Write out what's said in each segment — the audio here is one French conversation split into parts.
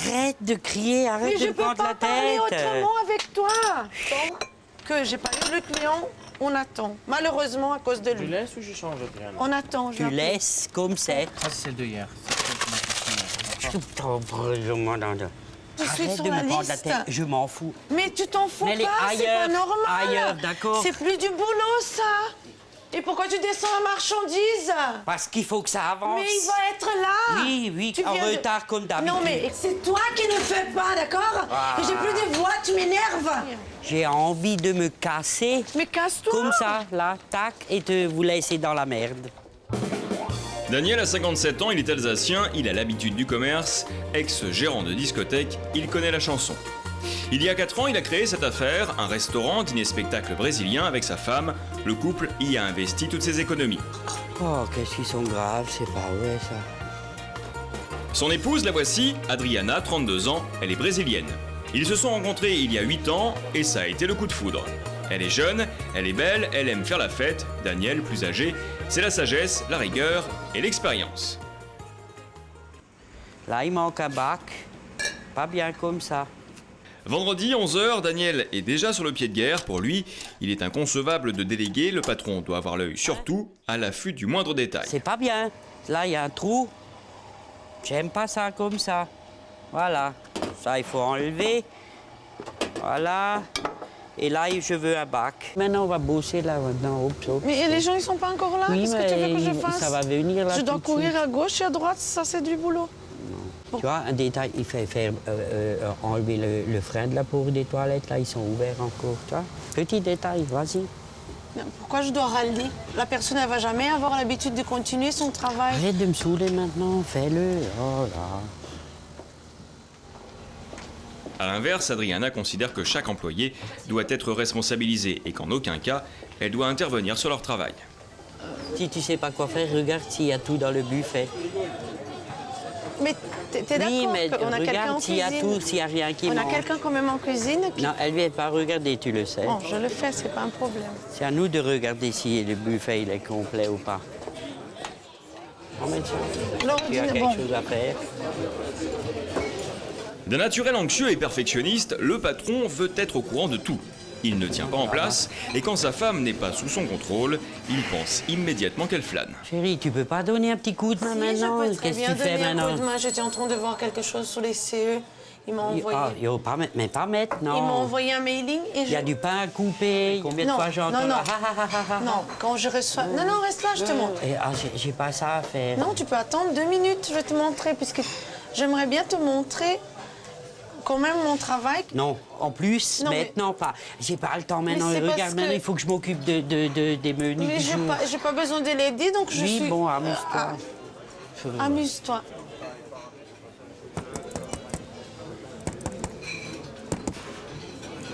Arrête de crier, arrête Mais de me prendre la tête. je peux pas parler autrement avec toi. Tant que j'ai pas eu le client, on attend. Malheureusement, à cause de Je lui. laisse ou je change, Adriana? On attend. Tu laisses comme c'est. Ça, c'est celle de hier. Je suis Arrête sur de la me prendre la liste. tête, je m'en fous. Mais tu t'en fous Mais elle est pas, c'est pas ailleurs, normal. ailleurs, d'accord. C'est plus du boulot, ça. Et pourquoi tu descends la marchandise? Parce qu'il faut que ça avance. Mais il va être là. Oui, oui, Tu en viens de- retard comme d'habitude. Non, mais c'est toi qui ne fais pas, d'accord? Et j'ai plus de voix, tu m'énerves. J'ai envie de me casser. Mais casse-toi. Comme ça, là, tac, et te vous laisser dans la merde. Daniel a 57 ans, il est alsacien, il a l'habitude du commerce, ex-gérant de discothèque, il connaît la chanson. Il y a 4 ans, il a créé cette affaire, un restaurant, dîner-spectacle brésilien avec sa femme. Le couple y a investi toutes ses économies. Oh, qu'est-ce qu'ils sont graves, c'est pas vrai, ça. Son épouse, la voici, Adriana, 32 ans, elle est brésilienne. Ils se sont rencontrés il y a 8 ans et ça a été le coup de foudre. Elle est jeune, elle est belle, elle aime faire la fête. Daniel, plus âgé, c'est la sagesse, la rigueur et l'expérience. Là, il manque un bac. Pas bien comme ça. Vendredi, 11h, Daniel est déjà sur le pied de guerre. Pour lui, il est inconcevable de déléguer. Le patron doit avoir l'œil sur tout, à l'affût du moindre détail. C'est pas bien. Là, il y a un trou. J'aime pas ça comme ça. Voilà. Ça, il faut enlever. Voilà. Et là, je veux un bac. Maintenant, on va bosser là, maintenant. Oups, oups. Mais les gens, ils sont pas encore là. Oui, Qu'est-ce que tu veux que je mais fasse? ça va venir là. Je dois tout de courir suite. à gauche et à droite, ça c'est du boulot. Tu vois, un détail, il fait faire enlever le frein de la pauvre des toilettes. Là, ils sont ouverts encore. Tu vois? Petit détail, vas-y. Mais pourquoi je dois râler? La personne, elle va jamais avoir l'habitude de continuer son travail. Arrête de me saouler maintenant, fais-le. Oh là. A l'inverse, Adriana considère que chaque employé doit être responsabilisé et qu'en aucun cas, elle doit intervenir sur leur travail. Si tu sais pas quoi faire, regarde s'il y a tout dans le buffet. Mais t'es Oui, d'accord mais qu'on a quelqu'un en regarde s'il y a cuisine? tout, s'il y a rien qui On a manque. quelqu'un quand même en cuisine. Qui... Non, elle vient pas regarder, tu le sais. Bon, je le fais, c'est pas un problème. C'est à nous de regarder si le buffet il est complet ou pas. Emmène ça. Tu as L'ordinaire, quelque bon. chose à faire. D'un naturel anxieux et perfectionniste, le patron veut être au courant de tout. Il ne tient pas en place et quand sa femme n'est pas sous son contrôle, il pense immédiatement qu'elle flâne. Chérie, tu peux pas donner un petit coup de main Si, maintenant? je peux très Qu'est-ce que bien tu fais donner un coup maintenant? de main. J'étais en train de voir quelque chose sur les CE. Il m'a envoyé. Ah, yo, pas, mais pas maintenant. Il m'a envoyé un mailing et Il y a du pain à couper. Combien de Non, fois j'entends non, non. là, ah, ah, ah, ah, ah. Non, quand je reçois. Non, non, reste là, je te montre. Et, ah, j'ai pas ça à faire. Non, tu peux attendre 2 minutes, je vais te montrer, puisque j'aimerais bien te montrer quand même mon travail. Non, en plus, Non, mais- maintenant pas. J'ai pas le temps maintenant. c'est parce Regarde, maintenant, que- il faut que je m'occupe des menus Mais du j'ai jour. pas besoin de l'aider, donc je Oui, suis. bon, amuse-toi. Amuse-toi.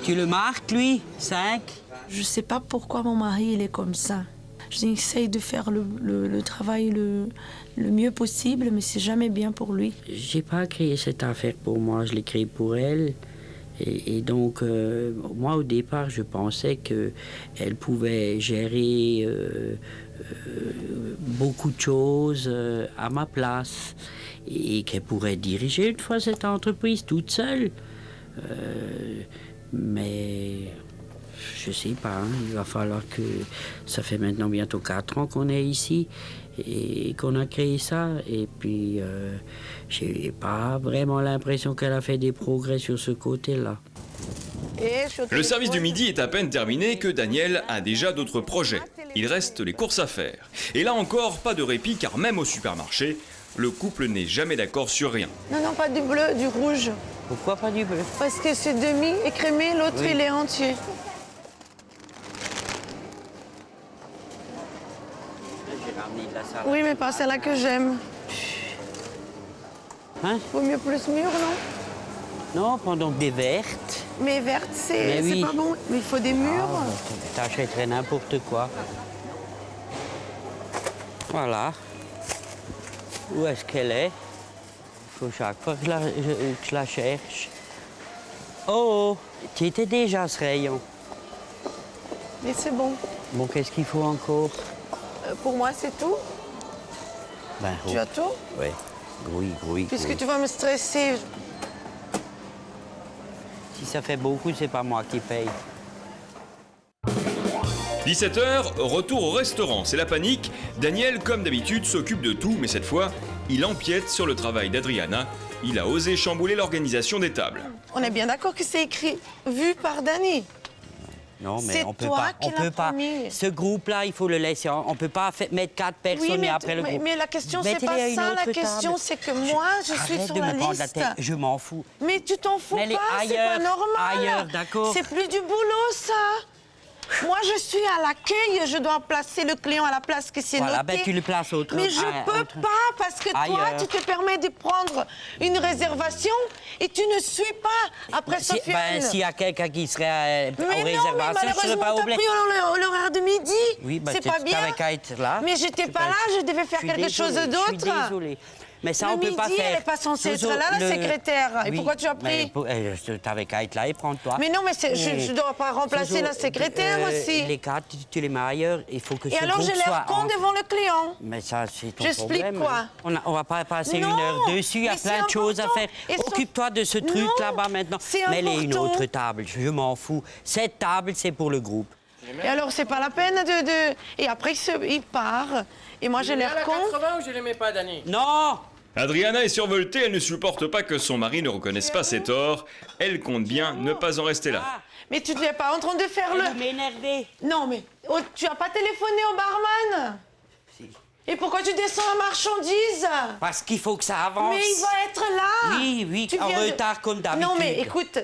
Tu le marques, lui? 5? Je sais pas pourquoi mon mari il est comme ça. J'essaye de faire le travail le mieux possible, mais c'est jamais bien pour lui. J'ai pas créé cette affaire pour moi, je l'ai créée pour elle. Et donc, moi, au départ, je pensais qu'elle pouvait gérer beaucoup de choses à ma place et qu'elle pourrait diriger une fois cette entreprise toute seule. Mais je sais pas, hein, il va falloir que... Ça fait maintenant bientôt 4 ans qu'on est ici et qu'on a créé ça. Et puis, j'ai pas vraiment l'impression qu'elle a fait des progrès sur ce côté-là. Le service du midi est à peine terminé que Daniel a déjà d'autres projets. Il reste les courses à faire. Et là encore, pas de répit car même au supermarché, le couple n'est jamais d'accord sur rien. Non, non, pas du bleu, du rouge. Pourquoi pas du bleu? Parce que c'est demi-écrémé, l'autre Oui. il est entier. J'ai ramené de la salade. Oui, mais pas celle-là que j'aime. Hein? Vaut mieux plus mûr, non? Non, prends donc des vertes. Mais verte, Mais c'est oui. pas bon. Mais il faut des mûres. Ah, t'achèterais n'importe quoi. Voilà. Où est-ce qu'elle est? Il faut chaque fois que je la cherche. Oh, tu étais déjà à ce rayon. Mais c'est bon. Bon, qu'est-ce qu'il faut encore? Pour moi, c'est tout. Ben, Tu as tout? Oui, oui, oui. Puisque oui. tu vas me stresser. Si ça fait beaucoup, c'est pas moi qui paye. 17h, retour au restaurant, c'est la panique. Daniel, comme d'habitude, s'occupe de tout, mais cette fois, il empiète sur le travail d'Adriana. Il a osé chambouler l'organisation des tables. On est bien d'accord que c'est écrit vu par Dani. Non, mais C'est on peut toi pas. qui On peut l'as pas. promis. Ce groupe-là, il faut le laisser. On peut pas mettre 4 personnes et après le groupe. Mais la question, c'est Mettez-les pas à une ça. autre La question, table. c'est que moi, je suis Arrête sur de la me prendre la liste. tête. Je m'en fous. Mais tu t'en fous Mais elle est pas, c'est ailleurs, pas normal. ailleurs, d'accord. C'est plus du boulot, ça. Moi, je suis à l'accueil, je dois placer le client à la place que c'est Voilà, noté. ben tu le places autre. Mais je peux autre. pas, parce que toi, Ailleurs. tu te permets de prendre une réservation et tu ne suis pas après Sofiane. S'il y a quelqu'un qui serait Mais en non, mais réservation, je serais pas malheureusement, t'as obligé. pris l'horaire de midi. Oui, bah, c'est pas bien. t'avais qu'à être là. Mais j'étais pas là, je devais faire quelque chose d'autre. Je suis désolée. Mais ça, on Le peut midi, pas faire. elle n'est pas censée être Toujours là, la secrétaire. Et pourquoi tu as pris? T'avais qu'à être là et prendre toi. Mais non, mais je ne dois pas remplacer Toujours, la secrétaire aussi. Les cartes, tu les mets ailleurs. Il faut que Et ce alors, groupe j'ai l'air soit con en- devant le client. Mais ça, c'est ton J'explique problème. quoi? On va pas passer Non, une heure dessus. Il y a mais c'est plein de choses à important. faire. Et sauf- Occupe-toi de ce truc Non, là-bas maintenant. c'est Mets-les une important. autre table. Je m'en fous. Cette table, c'est pour le groupe. Et alors, c'est pas la peine de... Et après, il part. Et moi, j'ai l'air con. 80 ou je les mets pas, Dani? Non! Adriana est survoltée, elle ne supporte pas que son mari ne reconnaisse pas ses torts. Elle compte bien ne pas en rester là. Mais tu n'es pas en train de faire Elle le... m'énerver. Non, mais tu as pas téléphoné au barman? Si. Et pourquoi tu descends la marchandise? Parce qu'il faut que ça avance. Mais il va être là. Oui, Tu en viens de- retard comme d'habitude. Non, mais écoute,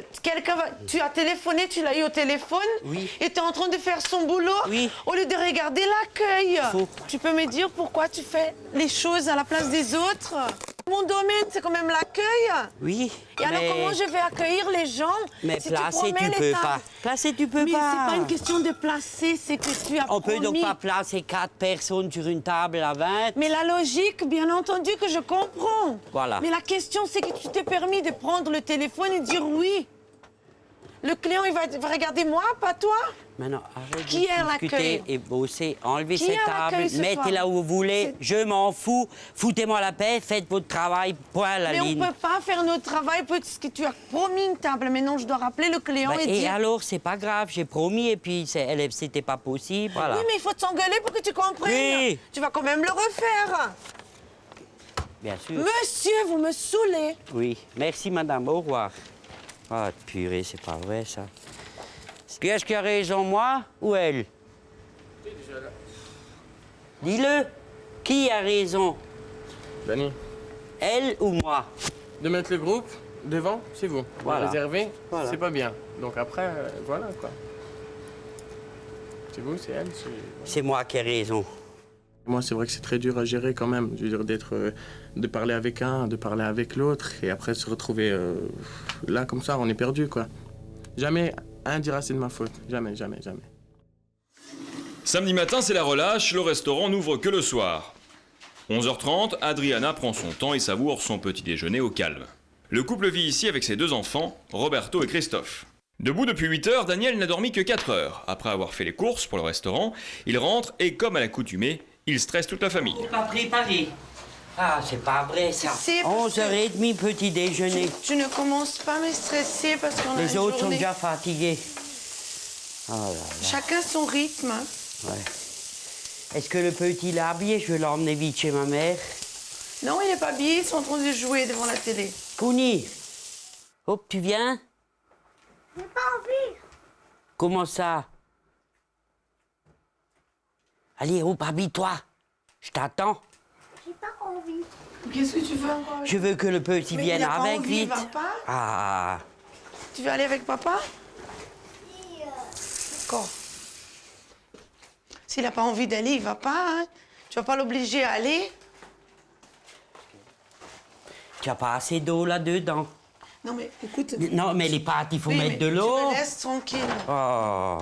tu as téléphoné, tu l'as eu au téléphone. Oui. Et tu es en train de faire son boulot. Oui. Au lieu de regarder l'accueil. Faux. Tu peux me dire pourquoi tu fais les choses à la place des autres? Mon domaine, c'est quand même l'accueil. Oui, Et alors, comment je vais accueillir les gens Mais si placer, promets tu les peux tables? pas. Placer, tu peux Mais pas. c'est pas une question de placer, c'est que tu as On peut donc promis. pas placer 4 personnes sur une table à 20. Mais la logique, bien entendu que je comprends. Voilà. Mais la question, c'est que tu t'es permis de prendre le téléphone et dire oui. Le client, il va regarder moi, pas toi. Maintenant, arrête Qui est à de l'accueil? discuter et bosser. Enlevez Qui cette est à l'accueil table, ce mettez-la soir? où vous voulez. Je m'en fous. Foutez-moi la paix, faites votre travail, point à la Mais ligne. on peut pas faire notre travail parce que tu as promis une table. Maintenant, je dois rappeler le client Bah, et et dire... alors, c'est pas grave, j'ai promis et puis c'était pas possible. Voilà. Oui, mais il faut t'engueuler pour que tu comprennes. Oui. Tu vas quand même le refaire. Bien sûr. Monsieur, vous me saoulez. Oui, merci madame, au revoir. Ah, purée, c'est pas vrai ça. Qui est-ce qui a raison, moi ou elle? Dis-le. Qui a raison? Dani, Elle ou moi? de mettre le groupe devant, c'est vous. Voilà. Réservé, Voilà. c'est pas bien. Donc après, voilà quoi. C'est vous, c'est elle, c'est... C'est moi qui ai raison. Moi, c'est vrai que c'est très dur à gérer quand même. Je veux dire, de parler avec un, de parler avec l'autre, et après se retrouver là comme ça, on est perdu quoi. Jamais un dira c'est de ma faute. Jamais, jamais, jamais. Samedi matin, c'est la relâche, le restaurant n'ouvre que le soir. 11h30, Adriana prend son temps et savoure son petit déjeuner au calme. Le couple vit ici avec ses 2 enfants, Roberto et Christophe. Debout depuis 8h, Daniel n'a dormi que 4 heures. Après avoir fait les courses pour le restaurant, il rentre et comme à l'accoutumée, il stresse toute la famille. Pas préparé. Ah, c'est pas vrai ça. Si, parce que- 11h30, petit déjeuner. Tu ne commences pas à me stresser parce qu'on a Les une autres sont journée. déjà fatigués. Oh là là. Chacun son rythme. Hein. Ouais. Est-ce que le petit l'a habillé? Je vais l'emmener vite chez ma mère. Non, il n'est pas habillé, ils sont en train de jouer devant la télé. Kouni, hop, tu viens? J'ai pas envie. Comment ça? Allez, hop, habille-toi. Je t'attends. J'ai pas envie. Qu'est-ce que tu veux encore? Je veux que le petit Mais vienne il a pas avec, envie, il vite. va pas? Ah, Tu veux aller avec papa? Et, D'accord. S'il n'a pas envie d'aller, il va pas. Hein. Tu vas pas l'obliger à aller. tu n'as pas assez d'eau là-dedans. Non, mais écoute. Non, mais les pâtes, il faut Oui, mettre mais de l'eau. Tu me laisses tranquille. Oh.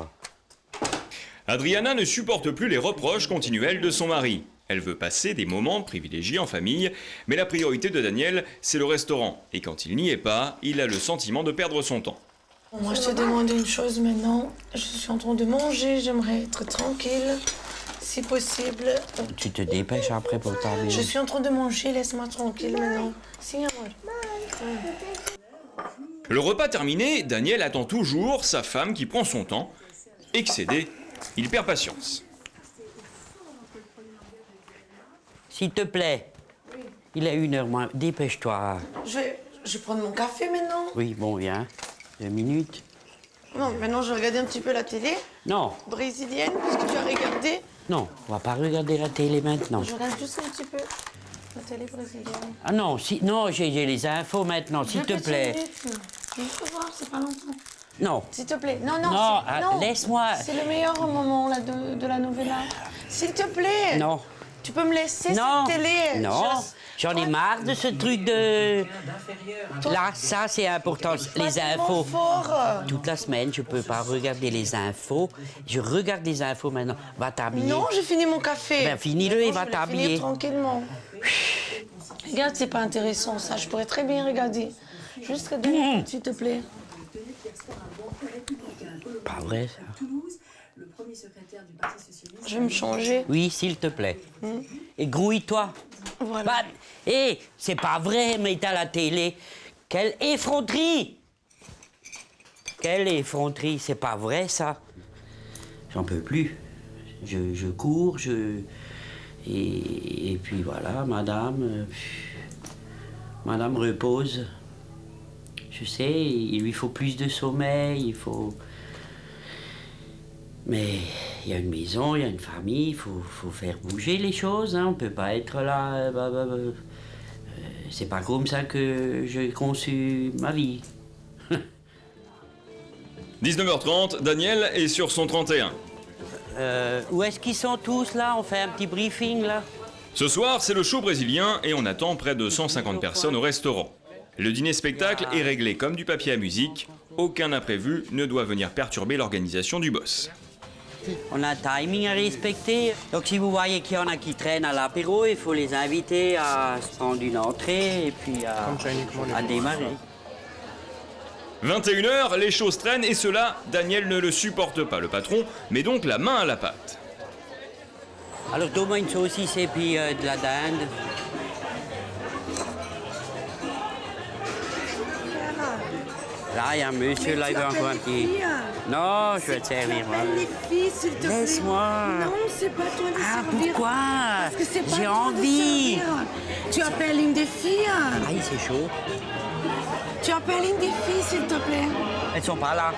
Adriana ne supporte plus les reproches continuels de son mari. Elle veut passer des moments privilégiés en famille, mais la priorité de Daniel, c'est le restaurant. Et quand il n'y est pas, il a le sentiment de perdre son temps. Moi, je te demande une chose maintenant. Je suis en train de manger, j'aimerais être tranquille, si possible. Tu te dépêches après pour terminer. Je suis en train de manger, laisse-moi tranquille maintenant. Si, amor. Le repas terminé, Daniel attend toujours sa femme qui prend son temps. Excédé, il perd patience. S'il te plaît, il est 1h moins. Dépêche-toi. Je vais prendre mon café maintenant. Oui, bon, viens. 2 minutes. Non, maintenant je vais regarder un petit peu la télé Non, brésilienne. Qu'est-ce que tu as regardé? non, on va pas regarder la télé maintenant. Je regarde juste un petit peu la télé brésilienne. Ah non, non, j'ai les infos maintenant, s'il te plaît. Je veux voir, c'est pas longtemps. Non. S'il te plaît. Non, non, Non, non. laisse-moi. C'est le meilleur moment là, de la novella. S'il te plaît. Non. Tu peux me laisser Non. cette télé? Non. J'en ai marre de ce truc de... Là, ça, c'est important, les infos. Fort. Toute la semaine, je peux pas regarder les infos. Je regarde les infos maintenant. Va t'habiller. Non, j'ai fini mon café. Ben, finis-le et va Je vais t'habiller. finir tranquillement. Regarde, c'est pas intéressant ça. Je pourrais très bien regarder. Juste regarde, s'il te plaît. Pas vrai, ça. Je vais me changer. Oui, s'il te plaît. Et grouille-toi. Voilà. Bah, hé, c'est pas vrai, mais t'as la télé. Quelle effronterie! Quelle effronterie, c'est pas vrai, ça. J'en peux plus. Je cours, Et puis voilà, madame... madame repose. Je sais, il lui faut plus de sommeil, il faut... Mais il y a une maison, il y a une famille, il faut faire bouger les choses, hein. On ne peut pas être là... c'est pas comme ça que j'ai conçu ma vie. 19h30, Daniel est sur son 31. Où est-ce qu'ils sont tous, là? On fait un petit briefing, là? Ce soir, c'est le show brésilien et on attend près de 150 personnes au restaurant. Le dîner-spectacle est réglé comme du papier à musique. Aucun imprévu ne doit venir perturber l'organisation du boss. On a un timing à respecter. Donc si vous voyez qu'il y en a qui traînent à l'apéro, il faut les inviter à se prendre une entrée et puis à démarrer. 21h, les choses traînent et cela, Daniel ne le supporte pas, le patron, met donc la main à la pâte. Alors donne-moi une saucisse et puis de la dinde. Là, il y a un monsieur, là, il veut encore un petit... Non, je vais te servir, moi. Les filles, s'il te plaît. Laisse-moi. Non, c'est pas toi de Ah, servir. pourquoi? Parce que c'est pas J'ai toi de envie. servir. Tu appelles une des filles. Aïe, c'est chaud. Tu appelles une des filles, s'il te plaît. Elles sont pas là.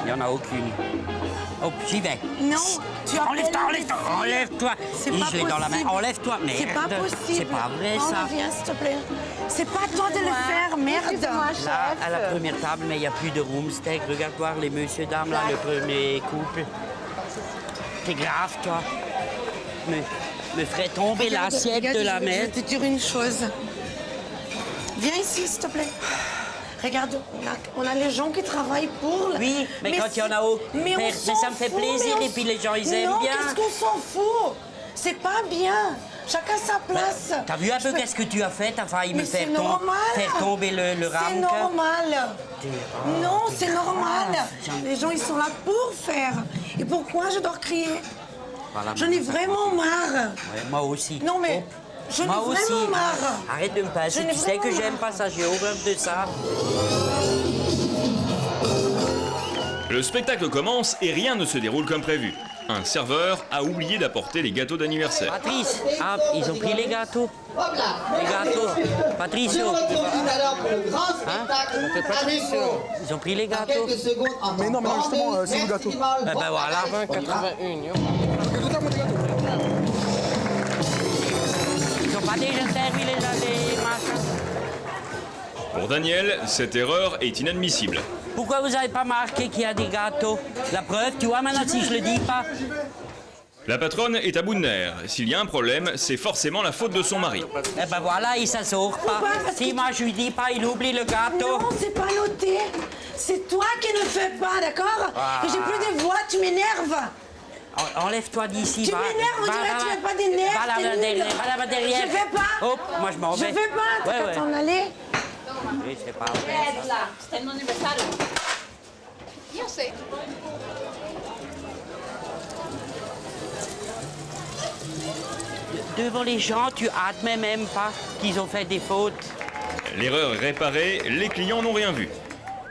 Il n'y en a aucune. Oh, j'y vais. Non, tu appelles Enlève-toi, une des enlève-toi, filles. enlève-toi. C'est pas Je l'ai dans la main. possible. Enlève-toi, merde. C'est pas possible. C'est pas vrai, ça. Viens, s'il te plaît. C'est pas toi de le faire, merde. Là, à la première table, mais il n'y a plus de room steak. Regarde voir les messieurs, dames, là, le premier couple. T'es grave, toi. Me ferait tomber l'assiette de la Je mère. vais te dire une chose. Viens ici, s'il te plaît. Regarde, on a les gens qui travaillent pour... Oui, mais quand il y en a au... Mais ça me fait plaisir et puis les gens, ils aiment bien. Non, qu'est-ce qu'on s'en fout? C'est pas bien. Chacun sa place. T'as vu un peu qu'est-ce que tu as fait? T'as failli me Mais faire, c'est normal. faire tomber le C'est ramequin. normal. Non, c'est normal. Les gens, ils sont là pour faire. Et pourquoi je dois crier? Voilà, J'en ai vraiment marre. Ouais, moi aussi. Non, mais j'en ai Moi aussi. vraiment marre. Arrête de me passer. J'en ai Tu sais que vraiment j'aime marre. pas ça. J'ai horreur de ça. Le spectacle commence et rien ne se déroule comme prévu. Un serveur a oublié d'apporter les gâteaux d'anniversaire. Patrice, ah, ils ont pris les gâteaux. Les gâteaux. Patricio. Alors pour le grand spectacle avec vous. Ils ont pris les gâteaux. Quelques secondes en Mais non, justement, c'est le gâteau. Eh ben voilà. 81, Ils ont pas déjà servi les machins. Pour Daniel, cette erreur est inadmissible. Pourquoi vous n'avez pas marqué qu'il y a des gâteaux? La preuve, tu vois, maintenant, si je le dis pas. La patronne est à bout de nerfs. S'il y a un problème, c'est forcément la faute de son mari. Eh ben voilà, il s'assort pas. parce Si que- moi je lui dis pas, il oublie le gâteau. Non, c'est pas noté. C'est toi qui ne fais pas, d'accord? Ah. Et j'ai plus de voix, tu m'énerves. Enlève-toi d'ici. Tu va- m'énerves, on va dirait que là-bas. tu n'as pas des nerfs, Va t'es là-bas nul. derrière. Va là-bas derrière. Je vais pas. Hop, moi je m'en Je vais. vais pas, t'as Ouais, qu'à ouais. t'en aller. Oui, c'est pas vrai. C'était mon anniversaire. Io sei. Devant les gens, tu admets même pas qu'ils ont fait des fautes. L'erreur est réparée, les clients n'ont rien vu.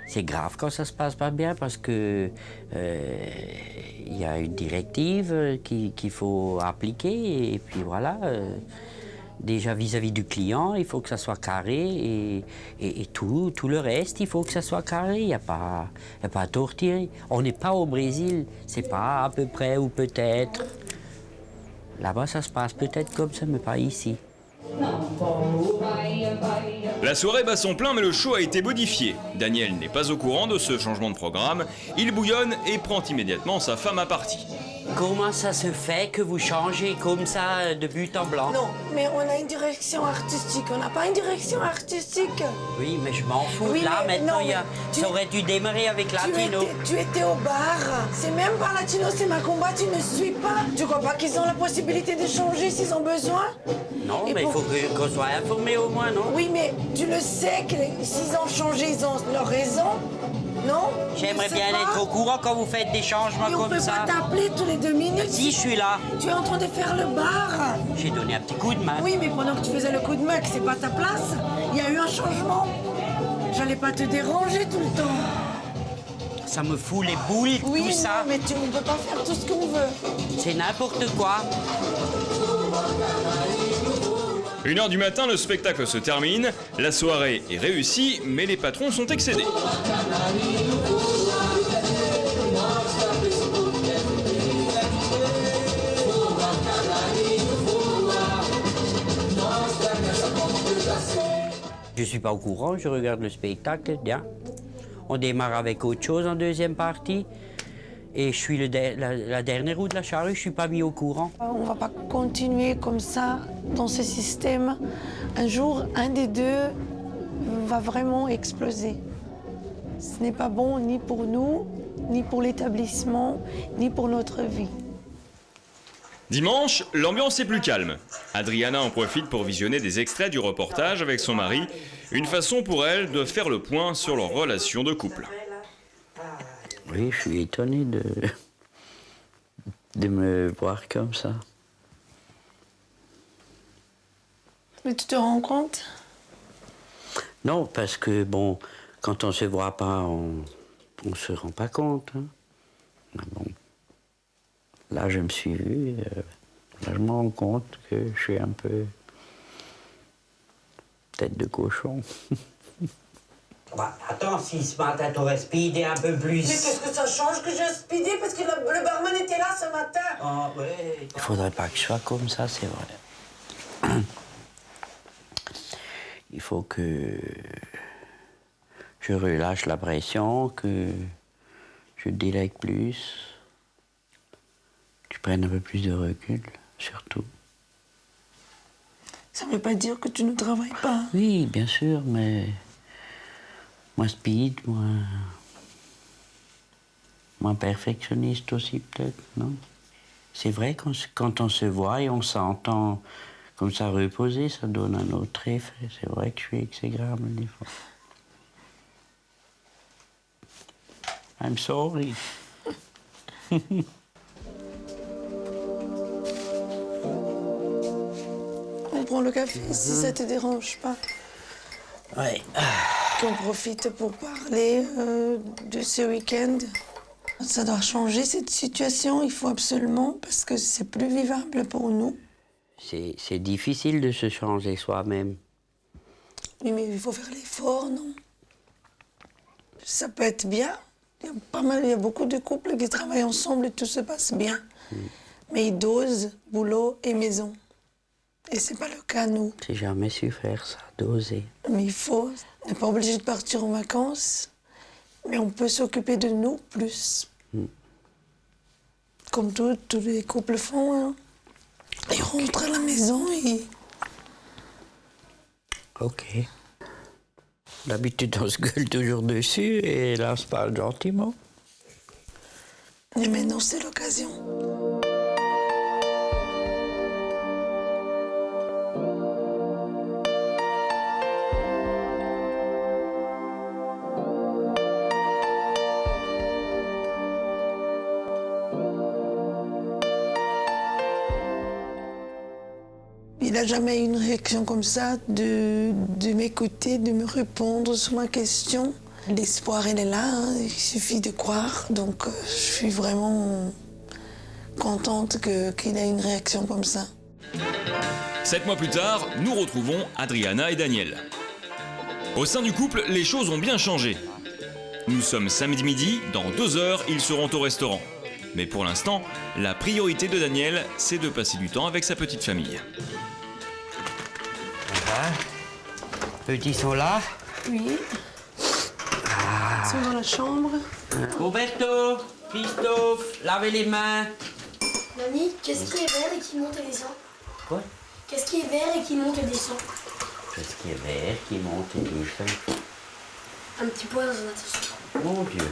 C'est grave quand ça se passe pas bien parce que y a une directive qu'il faut appliquer et puis voilà. Déjà vis-à-vis du client, il faut que ça soit carré et tout le reste, il faut que ça soit carré. Il n'y a pas à tortiller. On n'est pas au Brésil, c'est pas à peu près ou peut-être. Là-bas, ça se passe peut-être comme ça, mais pas ici. La soirée bat son plein, mais le show a été modifié. Daniel n'est pas au courant de ce changement de programme. Il bouillonne et prend immédiatement sa femme à partie. Comment ça se fait que vous changez comme ça de but en blanc? Non, mais on a une direction artistique. On n'a pas une direction artistique. Oui, mais je m'en fous. Oui, Là, mais maintenant, non, ça aurait dû démarrer avec Latino. Tu étais au bar. C'est même pas Latino, c'est Macumba. Tu ne suis pas. Tu crois pas qu'ils ont la possibilité de changer s'ils ont besoin? Non, Et mais il pour- faut qu'on soit informé au moins, non? Oui, mais tu le sais que s'ils ont changé, ils ont leur raison. Non? J'aimerais Je sais bien pas. être au courant quand vous faites des changements Et on comme peut ça. pas t'appeler tous les 2 minutes. Si, je suis là. Tu es en train de faire le bar. J'ai donné un petit coup de main. Oui, mais pendant que tu faisais le coup de main, que c'est pas ta place, il y a eu un changement. J'allais pas te déranger tout le temps. Ça me fout les boules, Oui, tout ça. non, mais tu ne peux pas faire tout ce qu'on veut. C'est n'importe quoi. 1h du matin, le spectacle se termine. La soirée est réussie, mais les patrons sont excédés. Je suis pas au courant, je regarde le spectacle, bien. On démarre avec autre chose en deuxième partie. Et je suis la dernière roue de la charrue, je suis pas mis au courant. On va pas continuer comme ça dans ce système. Un jour, un des deux va vraiment exploser. Ce n'est pas bon ni pour nous, ni pour l'établissement, ni pour notre vie. Dimanche, l'ambiance est plus calme. Adriana en profite pour visionner des extraits du reportage avec son mari, une façon pour elle de faire le point sur leur relation de couple. Oui, je suis étonné de me voir comme ça. Mais tu te rends compte? Non, parce que, bon, quand on se voit pas, on se rend pas compte. Hein. Mais bon, là, je me suis vu, là, je me rends compte que je suis un peu tête de cochon. Bah, attends, si ce matin t'aurais speedé un peu plus. Mais qu'est-ce que ça change que j'ai speedé parce que le barman était là ce matin? Ah, ouais. Il faudrait pas que je sois comme ça, c'est vrai. Il faut que je relâche la pression, que je délègue plus, que je prenne un peu plus de recul, surtout. Ça veut pas dire que tu ne travailles pas. Oui, bien sûr, mais moins speed, moins perfectionniste aussi, peut-être, non? C'est vrai, quand on se voit et on s'entend comme ça reposé, ça donne un autre effet. C'est vrai que je suis exécrable des fois. I'm sorry. On prend le café si ça te dérange pas. Ouais. Qu'on profite pour parler de ce week-end. Ça doit changer cette situation, il faut absolument, parce que c'est plus vivable pour nous. C'est difficile de se changer soi-même. Oui, mais il faut faire l'effort, non? Ça peut être bien. Il y a beaucoup de couples qui travaillent ensemble et tout se passe bien. Mais ils dosent boulot et maison. Et c'est pas le cas, nous. J'ai jamais su faire ça, doser. Mais il faut. On n'est pas obligé de partir en vacances, mais on peut s'occuper de nous plus. Comme tous les couples font. Hein. Ils rentrent à la maison et... Ok. D'habitude, on se gueule toujours dessus et là, on se parle gentiment. Et maintenant, c'est l'occasion. Il n'a jamais eu une réaction comme ça, de m'écouter, de me répondre sur ma question. L'espoir, il est là, hein, il suffit de croire. Donc, je suis vraiment contente qu'il ait une réaction comme ça. 7 mois plus tard, nous retrouvons Adriana et Daniel. Au sein du couple, les choses ont bien changé. Nous sommes samedi midi, dans 2 heures, ils seront au restaurant. Mais pour l'instant, la priorité de Daniel, c'est de passer du temps avec sa petite famille. Voilà. Petits sont là. Oui. Ils sont dans la chambre. Roberto, Christophe, lavez les mains. Mamie, qu'est-ce qui est vert et qui monte et descend? Quoi? Qu'est-ce qui est vert et qui monte et descend? Qu'est-ce qui est vert, qui monte et descend? Un petit poids dans un ascenseur. Mon Dieu.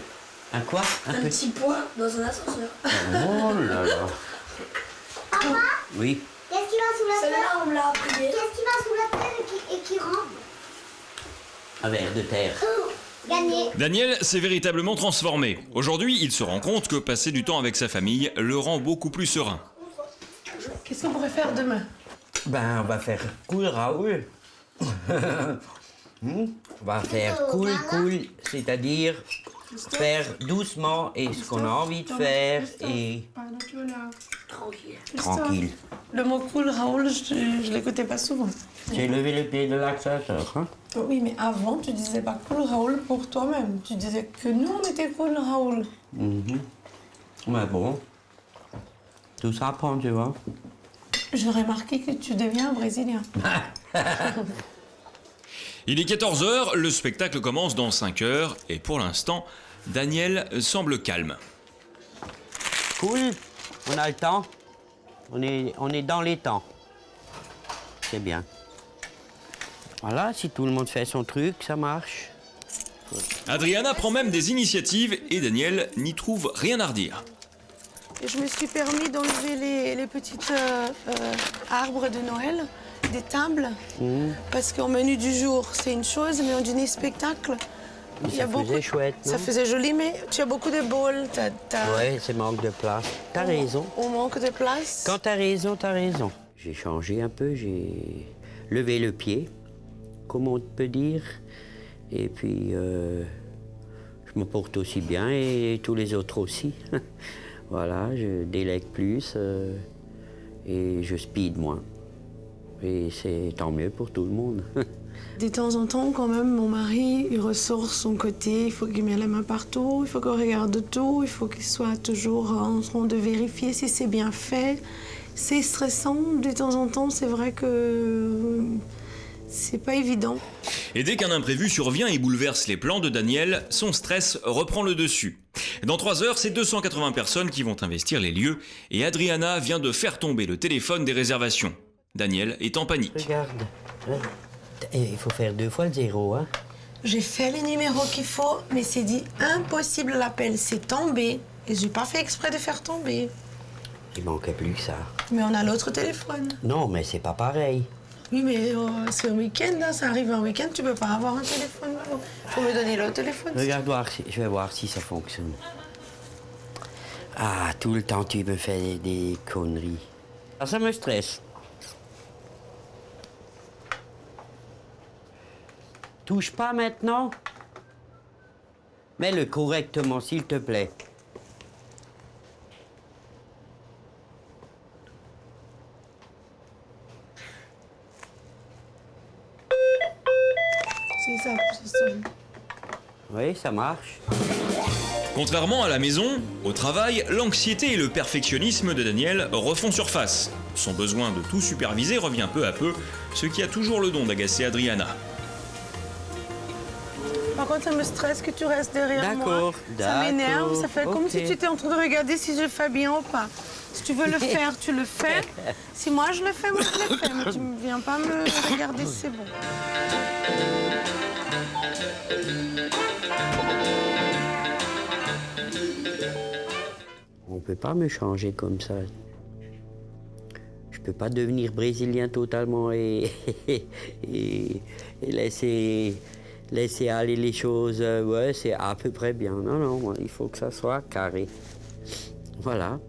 Un quoi? Un petit poids dans un ascenseur. Oh là là. Papa, Oui. qu'est-ce qui va sous la terre? Celle-là, on me l'a appris. Qu'est-ce qui va sous la terre et qui rampe? Un verre de terre. Gagné. Daniel s'est véritablement transformé. Aujourd'hui, il se rend compte que passer du temps avec sa famille le rend beaucoup plus serein. Qu'est-ce qu'on pourrait faire demain? Ben, on va faire cool, Raoul. On va faire cool, c'est-à-dire faire doucement et ce qu'on a envie de faire et tranquille. Le mot cool, Raoul, je l'écoutais pas souvent. J'ai levé le pied de l'accessoire, hein? Oui, mais avant, tu disais pas cool, Raoul, pour toi-même. Tu disais que nous, on était cool, Raoul. Mais bon, tout ça prend, tu vois. J'ai remarqué que tu deviens brésilien. Il est 14 h, le spectacle commence dans 5 heures et pour l'instant, Daniel semble calme. Cool, on a le temps. On est dans les temps. C'est bien. Voilà, si tout le monde fait son truc, ça marche. Adriana prend même des initiatives et Daniel n'y trouve rien à redire. Et je me suis permis d'enlever les petits arbres de Noël, des tables, parce qu'au menu du jour, c'est une chose, mais au dîner spectacle, Ça faisait chouette, non? Ça faisait joli, mais tu as beaucoup de bowls. Ouais, c'est manque de place. T'as raison. On manque de place. Quand t'as raison, t'as raison. J'ai changé un peu, j'ai levé le pied, comme on peut dire. Et puis, je me porte aussi bien et tous les autres aussi. Voilà, je délègue plus et je speed moins. Et c'est tant mieux pour tout le monde. De temps en temps, quand même, mon mari, il ressort son côté. Il faut qu'il mette la main partout, il faut qu'il regarde tout, il faut qu'il soit toujours en train de vérifier si c'est bien fait. C'est stressant. De temps en temps, c'est vrai que c'est pas évident. Et dès qu'un imprévu survient et bouleverse les plans de Daniel, son stress reprend le dessus. Dans 3 heures, c'est 280 personnes qui vont investir les lieux et Adriana vient de faire tomber le téléphone des réservations. Daniel est en panique. Regarde, hein. Il faut faire 2 fois le 0, hein. J'ai fait les numéros qu'il faut, mais c'est dit impossible l'appel. C'est tombé et j'ai pas fait exprès de faire tomber. Il manquait plus que ça. Mais on a l'autre téléphone. Non, mais c'est pas pareil. Oui, mais c'est un week-end, là, ça arrive un week-end, tu peux pas avoir un téléphone. Faut me donner le téléphone. Regarde voir, je vais voir si ça fonctionne. Ah, tout le temps tu me fais des conneries. Ah, ça me stresse. Touche pas maintenant. Mets-le correctement, s'il te plaît. C'est ça, c'est ça. Oui, ça marche. Contrairement à la maison, au travail, l'anxiété et le perfectionnisme de Daniel refont surface. Son besoin de tout superviser revient peu à peu, ce qui a toujours le don d'agacer Adriana. Par contre, ça me stresse que tu restes derrière moi. D'accord, Ça m'énerve, ça fait comme ok. si tu étais en train de regarder si je fais bien ou pas. Si tu veux le faire, tu le fais. Si moi je le fais, moi je le fais. Mais tu ne viens pas me regarder si c'est bon. On peut pas me changer comme ça. Je peux pas devenir brésilien totalement et laisser aller les choses. Ouais, c'est à peu près bien. Non, non, il faut que ça soit carré. Voilà.